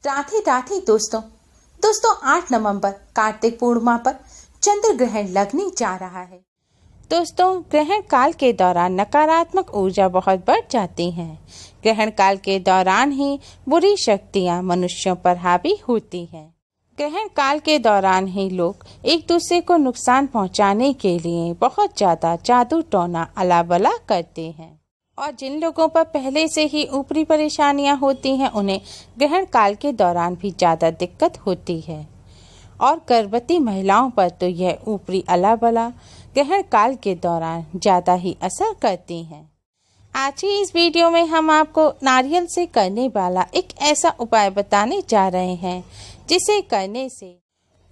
राधे राधे दोस्तों 8 नवंबर कार्तिक पूर्णिमा पर चंद्र ग्रहण लगने जा रहा है। दोस्तों, ग्रहण काल के दौरान नकारात्मक ऊर्जा बहुत बढ़ जाती है। ग्रहण काल के दौरान ही बुरी शक्तियां मनुष्यों पर हावी होती हैं। ग्रहण काल के दौरान ही लोग एक दूसरे को नुकसान पहुंचाने के लिए बहुत ज्यादा जादू टोना अलावला करते हैं और जिन लोगों पर पहले से ही ऊपरी परेशानियां होती हैं उन्हें ग्रहण काल के दौरान भी ज़्यादा दिक्कत होती है और गर्भवती महिलाओं पर तो यह ऊपरी अलावला ग्रहण काल के दौरान ज़्यादा ही असर करती हैं। आज ही इस वीडियो में हम आपको नारियल से करने वाला एक ऐसा उपाय बताने जा रहे हैं जिसे करने से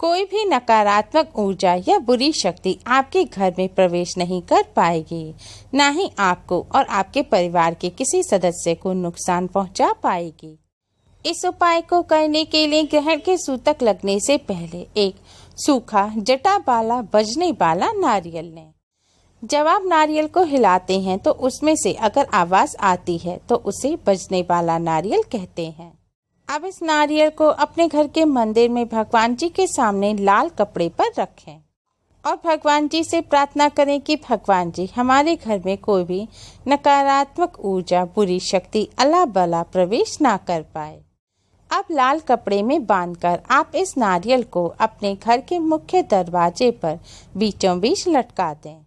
कोई भी नकारात्मक ऊर्जा या बुरी शक्ति आपके घर में प्रवेश नहीं कर पाएगी, ना ही आपको और आपके परिवार के किसी सदस्य को नुकसान पहुंचा पाएगी। इस उपाय को करने के लिए ग्रहण के सूतक लगने से पहले एक सूखा जटा वाला बजने वाला नारियल लें। जब आप नारियल को हिलाते हैं तो उसमें से अगर आवाज आती है तो उसे बजने वाला नारियल कहते हैं। अब इस नारियल को अपने घर के मंदिर में भगवान जी के सामने लाल कपड़े पर रखें और भगवान जी से प्रार्थना करें कि भगवान जी हमारे घर में कोई भी नकारात्मक ऊर्जा बुरी शक्ति अला बला प्रवेश ना कर पाए। अब लाल कपड़े में बांधकर आप इस नारियल को अपने घर के मुख्य दरवाजे पर बीचों बीच लटका दें।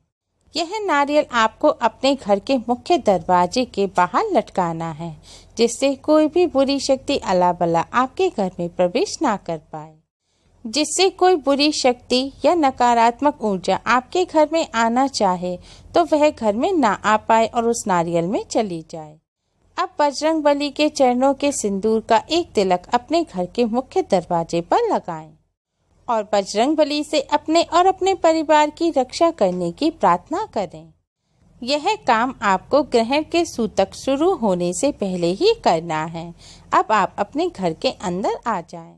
यह नारियल आपको अपने घर के मुख्य दरवाजे के बाहर लटकाना है जिससे कोई भी बुरी शक्ति अला बला आपके घर में प्रवेश ना कर पाए। जिससे कोई बुरी शक्ति या नकारात्मक ऊर्जा आपके घर में आना चाहे तो वह घर में ना आ पाए और उस नारियल में चली जाए। अब बजरंग बली के चरणों के सिंदूर का एक तिलक अपने घर के मुख्य दरवाजे पर लगाएं और बजरंग बली से अपने और अपने परिवार की रक्षा करने की प्रार्थना करें। यह काम आपको ग्रहण के सूतक शुरू होने से पहले ही करना है। अब आप अपने घर के अंदर आ जाएं।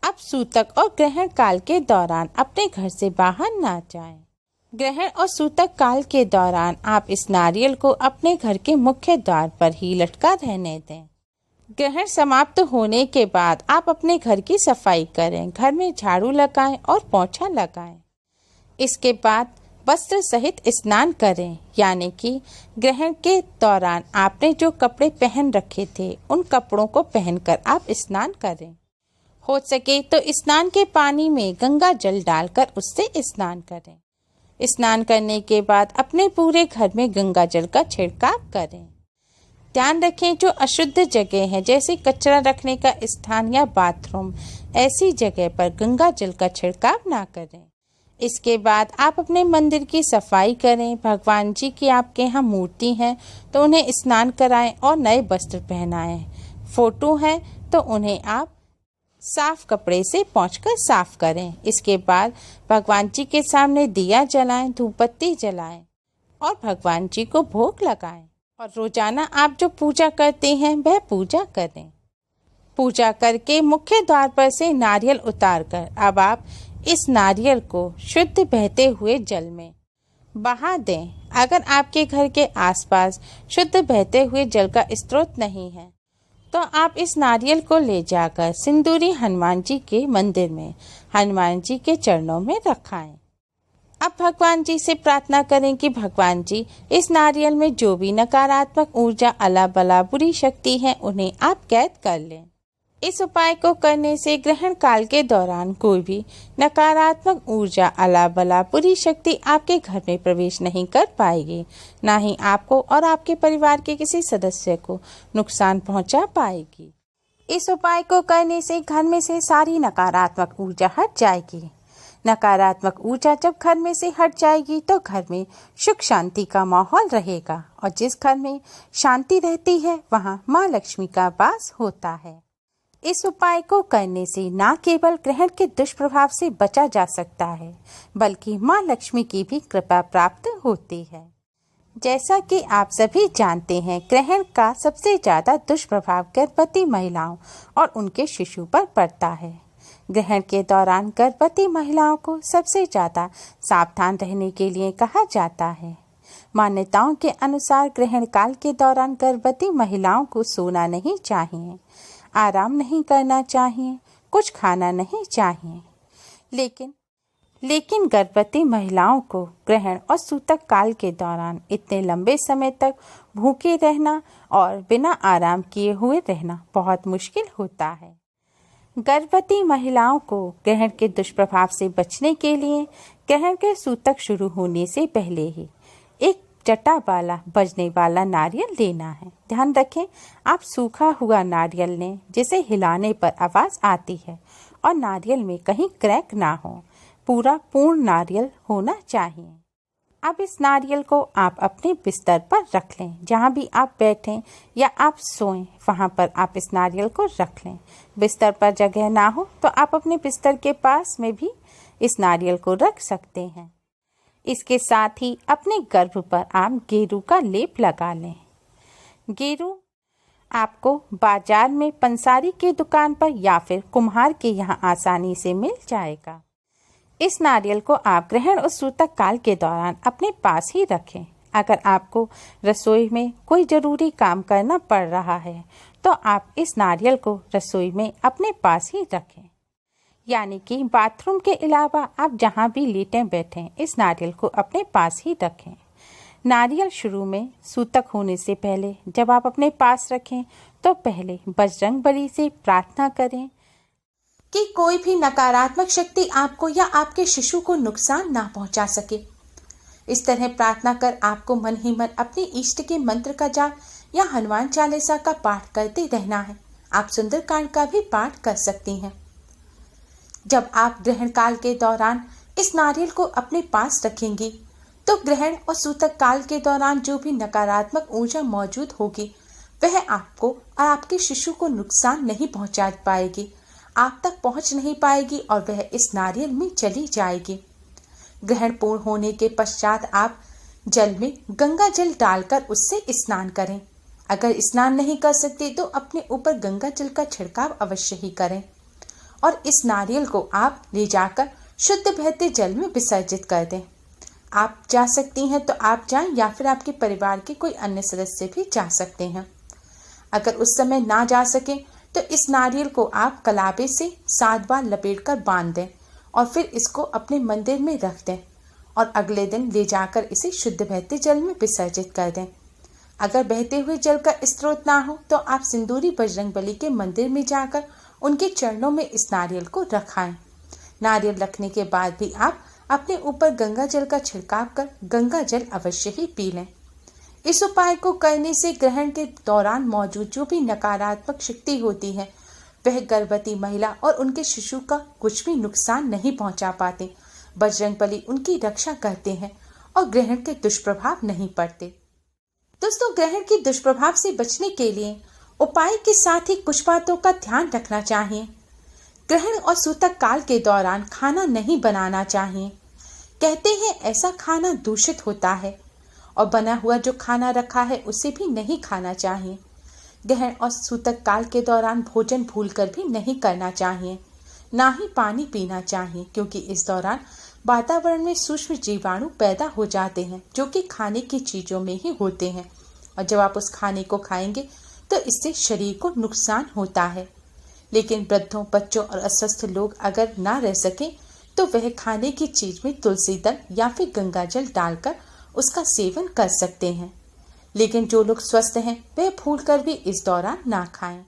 अब सूतक और ग्रहण काल के दौरान अपने घर से बाहर ना जाएं। ग्रहण और सूतक काल के दौरान आप इस नारियल को अपने घर के मुख्य द्वार पर ही लटका रहने दें। ग्रहण समाप्त होने के बाद आप अपने घर की सफाई करें, घर में झाड़ू लगाएं और पोंछा लगाएं। इसके बाद वस्त्र सहित स्नान करें, यानी कि ग्रहण के दौरान आपने जो कपड़े पहन रखे थे उन कपड़ों को पहनकर आप स्नान करें। हो सके तो स्नान के पानी में गंगा जल डालकर उससे स्नान करें। स्नान करने के बाद अपने पूरे घर में गंगा जल का छिड़काव करें। ध्यान रखें जो अशुद्ध जगह है जैसे कचरा रखने का स्थान या बाथरूम, ऐसी जगह पर गंगा जल का छिड़काव ना करें। इसके बाद आप अपने मंदिर की सफाई करें। भगवान जी की आपके यहाँ मूर्ति है तो उन्हें स्नान कराएं और नए वस्त्र पहनाएं। फोटो है तो उन्हें आप साफ कपड़े से पोंछकर साफ करें। इसके बाद भगवान जी के सामने दिया जलाएं, धूपबत्ती जलाएं और भगवान जी को भोग लगाएं। और रोजाना आप जो पूजा करते हैं वह पूजा करें। पूजा करके मुख्य द्वार पर से नारियल उतारकर अब आप इस नारियल को शुद्ध बहते हुए जल में बहा दें। अगर आपके घर के आसपास शुद्ध बहते हुए जल का स्रोत नहीं है तो आप इस नारियल को ले जाकर सिंदूरी हनुमान जी के मंदिर में हनुमान जी के चरणों में रखाएं। अब भगवान जी से प्रार्थना करें कि भगवान जी इस नारियल में जो भी नकारात्मक ऊर्जा अला बला बुरी शक्ति है उन्हें आप कैद कर लें। इस उपाय को करने से ग्रहण काल के दौरान कोई भी नकारात्मक ऊर्जा अला बला बुरी शक्ति आपके घर में प्रवेश नहीं कर पाएगी, ना ही आपको और आपके परिवार के किसी सदस्य को नुकसान पहुंचा पाएगी। इस उपाय को करने से घर में से सारी नकारात्मक ऊर्जा हट जाएगी। नकारात्मक ऊर्जा जब घर में से हट जाएगी तो घर में सुख शांति का माहौल रहेगा और जिस घर में शांति रहती है वहाँ माँ लक्ष्मी का वास होता है। इस उपाय को करने से न केवल ग्रहण के दुष्प्रभाव से बचा जा सकता है बल्कि माँ लक्ष्मी की भी कृपा प्राप्त होती है। जैसा कि आप सभी जानते हैं, ग्रहण का सबसे ज्यादा दुष्प्रभाव गर्भवती महिलाओं और उनके शिशु पर पड़ता है। ग्रहण के दौरान गर्भवती महिलाओं को सबसे ज्यादा सावधान रहने के लिए कहा जाता है। मान्यताओं के अनुसार ग्रहण काल के दौरान गर्भवती महिलाओं को सोना नहीं चाहिए। आराम नहीं करना चाहिए, कुछ खाना नहीं चाहिए। लेकिन गर्भवती महिलाओं को ग्रहण और सूतक काल के दौरान इतने लंबे समय तक भूखे रहना और बिना आराम किए हुए रहना बहुत मुश्किल होता है। गर्भवती महिलाओं को ग्रहण के दुष्प्रभाव से बचने के लिए ग्रहण के सूतक शुरू होने से पहले ही एक जटा वाला बजने वाला नारियल लेना है। ध्यान रखें, आप सूखा हुआ नारियल लें जिसे हिलाने पर आवाज आती है और नारियल में कहीं क्रैक ना हो, पूर्ण नारियल होना चाहिए। अब इस नारियल को आप अपने बिस्तर पर रख लें। जहाँ भी आप बैठें या आप सोएं वहाँ पर आप इस नारियल को रख लें। बिस्तर पर जगह ना हो तो आप अपने बिस्तर के पास में भी इस नारियल को रख सकते हैं। इसके साथ ही अपने गर्भ पर आप गेरू का लेप लगा लें। गेरू आपको बाजार में पंसारी की दुकान पर या फिर कुम्हार के यहाँ आसानी से मिल जाएगा। इस नारियल को आप ग्रहण और सूतक काल के दौरान अपने पास ही रखें। अगर आपको रसोई में कोई ज़रूरी काम करना पड़ रहा है तो आप इस नारियल को रसोई में अपने पास ही रखें, यानी कि बाथरूम के अलावा आप जहाँ भी लेटें बैठें इस नारियल को अपने पास ही रखें। नारियल शुरू में सूतक होने से पहले जब आप अपने पास रखें तो पहले बजरंगबली से प्रार्थना करें कि कोई भी नकारात्मक शक्ति आपको या आपके शिशु को नुकसान ना पहुंचा सके। इस तरह प्रार्थना कर आपको मन ही मन अपने इष्ट के मंत्र का जाप या हनुमान चालीसा का पाठ करते रहना है। आप सुंदरकांड का भी पाठ कर सकती हैं। जब आप ग्रहण काल के दौरान इस नारियल को अपने पास रखेंगी तो ग्रहण और सूतक काल के दौरान जो भी नकारात्मक ऊर्जा मौजूद होगी वह आपको और आपके शिशु को नुकसान नहीं पहुंचा पाएगी, आप तक पहुंच नहीं पाएगी और वह इस नारियल में चली जाएगी। ग्रहण पूर्ण होने के पश्चात आप जल में गंगा जल डालकर उससे स्नान करें। अगर स्नान नहीं कर सकते तो अपने ऊपर गंगा जल का छिड़काव अवश्य ही करें और इस नारियल को आप ले जाकर शुद्ध बहते जल में विसर्जित कर दें। आप जा सकती हैं तो आप जाएं या फिर आपके परिवार के कोई अन्य सदस्य भी जा सकते हैं। अगर उस समय ना जा सकें तो इस नारियल को आप कलाबे से 7 बार लपेटकर बांध दें और फिर इसको अपने मंदिर में रख दें और अगले दिन ले जाकर इसे शुद्ध बहते जल में विसर्जित कर दें। अगर बहते हुए जल का स्रोत ना हो तो आप सिंदूरी बजरंगबली के मंदिर में जाकर उनके चरणों में इस नारियल को रखाएं। नारियल रखने के बाद भी आप अपने ऊपर गंगा जल का छिड़काव कर गंगा जल अवश्य ही पी लें। इस उपाय को करने से ग्रहण के दौरान मौजूद जो भी नकारात्मक शक्ति होती है वह गर्भवती महिला और उनके शिशु का कुछ भी नुकसान नहीं पहुंचा पाते। बजरंगबली उनकी रक्षा करते हैं और ग्रहण के दुष्प्रभाव नहीं पड़ते। दोस्तों, ग्रहण के दुष्प्रभाव से बचने के लिए उपाय के साथ ही कुछ बातों का ध्यान रखना चाहिए। ग्रहण और सूतक काल के दौरान खाना नहीं बनाना चाहिए। कहते हैं ऐसा खाना दूषित होता है और बना हुआ जो खाना रखा है उसे भी नहीं खाना चाहिए। ग्रहण और सूतक काल के दौरान भोजन भूलकर भी नहीं करना चाहिए, ना ही पानी पीना चाहिए, क्योंकि इस दौरान वातावरण में सूक्ष्म जीवाणु पैदा हो जाते हैं जो कि खाने की चीजों में ही होते हैं और जब आप उस खाने को खाएंगे तो इससे शरीर को नुकसान होता है। लेकिन वृद्धों, बच्चों और अस्वस्थ लोग अगर ना रह सके तो वह खाने की चीज में तुलसी दल या फिर गंगा जल डालकर उसका सेवन कर सकते हैं। लेकिन जो लोग स्वस्थ हैं वह भूलकर भी इस दौरान ना खाएं।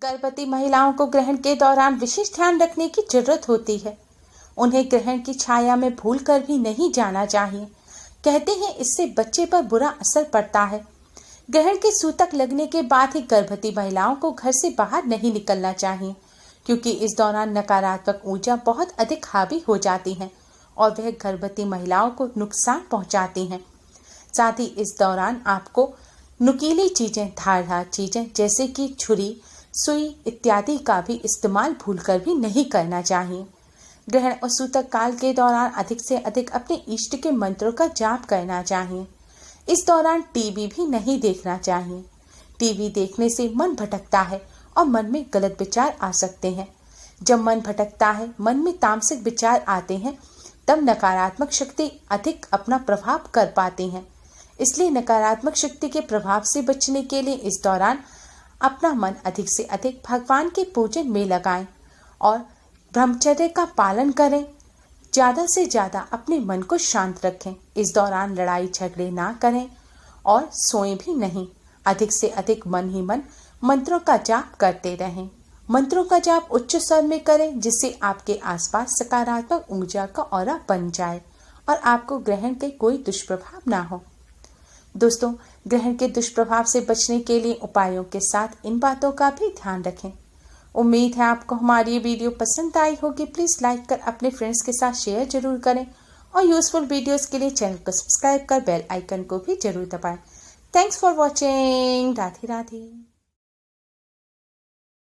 गर्भवती महिलाओं को ग्रहण के दौरान विशेष ध्यान रखने की जरूरत होती है। उन्हें ग्रहण की छाया में भूलकर भी नहीं जाना चाहिए। कहते हैं इससे बच्चे पर बुरा असर पड़ता है। ग्रहण के सूतक लगने के बाद ही गर्भवती महिलाओं को घर से बाहर नहीं निकलना चाहिए, क्योंकि इस दौरान नकारात्मक ऊर्जा बहुत अधिक हावी हो जाती है और वह गर्भवती महिलाओं को नुकसान पहुंचाती हैं। साथ ही इस दौरान आपको नुकीली चीजें, धारदार चीजें जैसे कि छुरी, सुई इत्यादि का भी इस्तेमाल भूलकर भी नहीं करना चाहिए। ग्रहण और सूतक काल के दौरान अधिक से अधिक अपने इष्ट के मंत्रों का जाप करना चाहिए। इस दौरान टीवी भी नहीं देखना चाहिए। टीवी देखने से मन भटकता है और मन में गलत विचार आ सकते हैं। जब मन भटकता है, मन में तामसिक विचार आते हैं, तब नकारात्मक शक्ति अधिक अपना प्रभाव कर पाती हैं। इसलिए नकारात्मक शक्ति के प्रभाव से बचने के लिए इस दौरान अपना मन अधिक से अधिक भगवान के पूजन में लगाएं और ब्रह्मचर्य का पालन करें। ज़्यादा से ज़्यादा अपने मन को शांत रखें। इस दौरान लड़ाई झगड़े ना करें और सोएं भी नहीं। अधिक से अधिक मन ही मन मंत्रों का जाप करते रहें। मंत्रों का जाप उच्च स्वर में करें जिससे आपके आसपास सकारात्मक ऊर्जा का ऑरा बन जाए और आपको ग्रहण के कोई दुष्प्रभाव ना हो। दोस्तों, ग्रहण के दुष्प्रभाव से बचने के लिए उपायों के साथ इन बातों का भी ध्यान रखें। उम्मीद है आपको हमारी ये वीडियो पसंद आई होगी। प्लीज़ लाइक कर अपने फ्रेंड्स के साथ शेयर जरूर करें और यूजफुल वीडियोस के लिए चैनल को सब्सक्राइब कर बेल आइकन को भी जरूर दबाएं। Thanks for watching. Radhe Radhe.